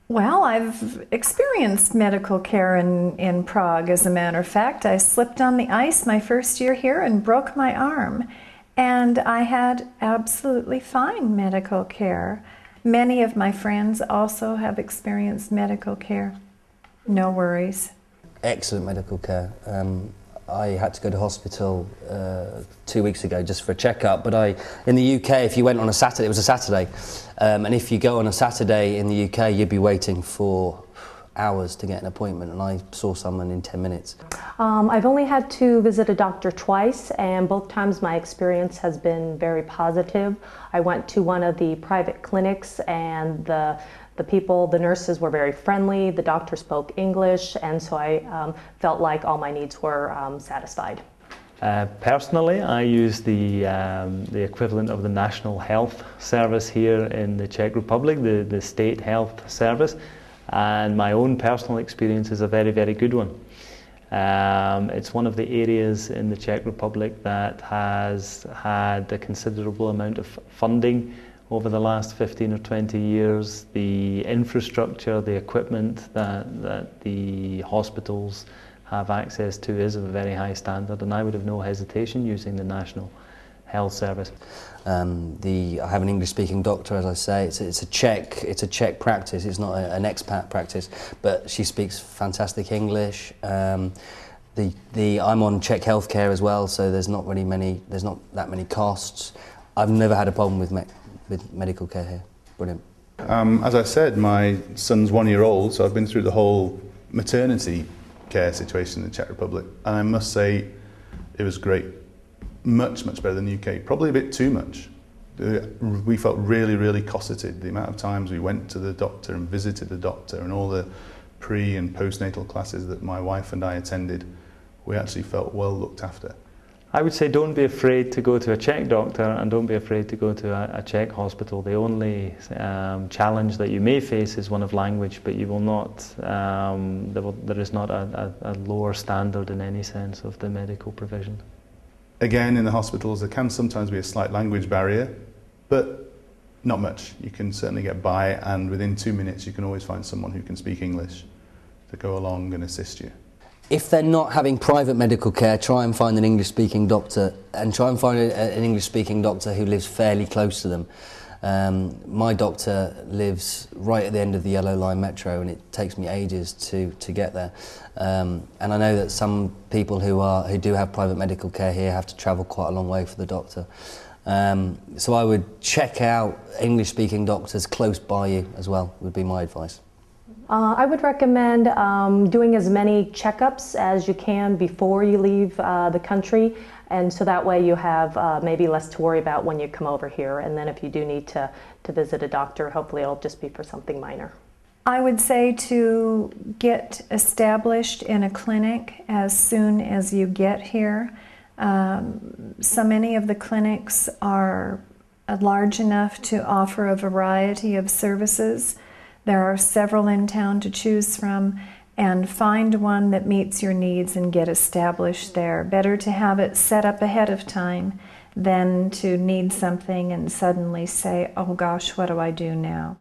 Well, I've experienced medical care in Prague, as a matter of fact. I slipped on the ice my first year here and broke my arm. And I had absolutely fine medical care. Many of my friends also have experienced medical care. No worries. Excellent medical care. I had to go to hospital 2 weeks ago just for a checkup, but in the UK, if you went on a Saturday, it was a Saturday, and if you go on a Saturday in the UK, you'd be waiting for hours to get an appointment, and I saw someone in 10 minutes. I've only had to visit a doctor twice, and both times my experience has been very positive. I went to one of the private clinics, and the nurses were very friendly, the doctor spoke English, and so I felt like all my needs were satisfied. Personally, I use the equivalent of the National Health Service here in the Czech Republic, the State Health Service, and my own personal experience is a very, very good one. It's one of the areas in the Czech Republic that has had a considerable amount of funding over the last 15 or 20 years. The infrastructure, the equipment that the hospitals have access to is of a very high standard, and I would have no hesitation using the National Health Service. I have an English-speaking doctor, as I say. It's a Czech practice. It's not an expat practice, but she speaks fantastic English. I'm on Czech healthcare as well, so there's not that many costs. I've never had a problem with medical care here. Brilliant. As I said, my son's 1 year old, so I've been through the whole maternity care situation in the Czech Republic, and I must say it was great. Much better than the UK, probably a bit too much. We felt really cosseted. The amount of times we went to the doctor and visited the doctor, and all the pre and postnatal classes that my wife and I attended, we actually felt well looked after. I would say don't be afraid to go to a Czech doctor, and don't be afraid to go to a Czech hospital. The only challenge that you may face is one of language, but you will not, there is not a lower standard in any sense of the medical provision. Again, in the hospitals there can sometimes be a slight language barrier, but not much. You can certainly get by, and within 2 minutes you can always find someone who can speak English to go along and assist you. If they're not having private medical care, try and find an English-speaking doctor, and try and find an English-speaking doctor who lives fairly close to them. My doctor lives right at the end of the Yellow Line metro, and it takes me ages to get there. And I know that some people who do have private medical care here have to travel quite a long way for the doctor. So I would check out English-speaking doctors close by you as well, would be my advice. I would recommend doing as many checkups as you can before you leave the country, and so that way you have maybe less to worry about when you come over here, and then if you do need to visit a doctor, hopefully it'll just be for something minor. I would say to get established in a clinic as soon as you get here. So many of the clinics are large enough to offer a variety of services. There are several in town to choose from, and find one that meets your needs and get established there. Better to have it set up ahead of time than to need something and suddenly say, oh gosh, what do I do now?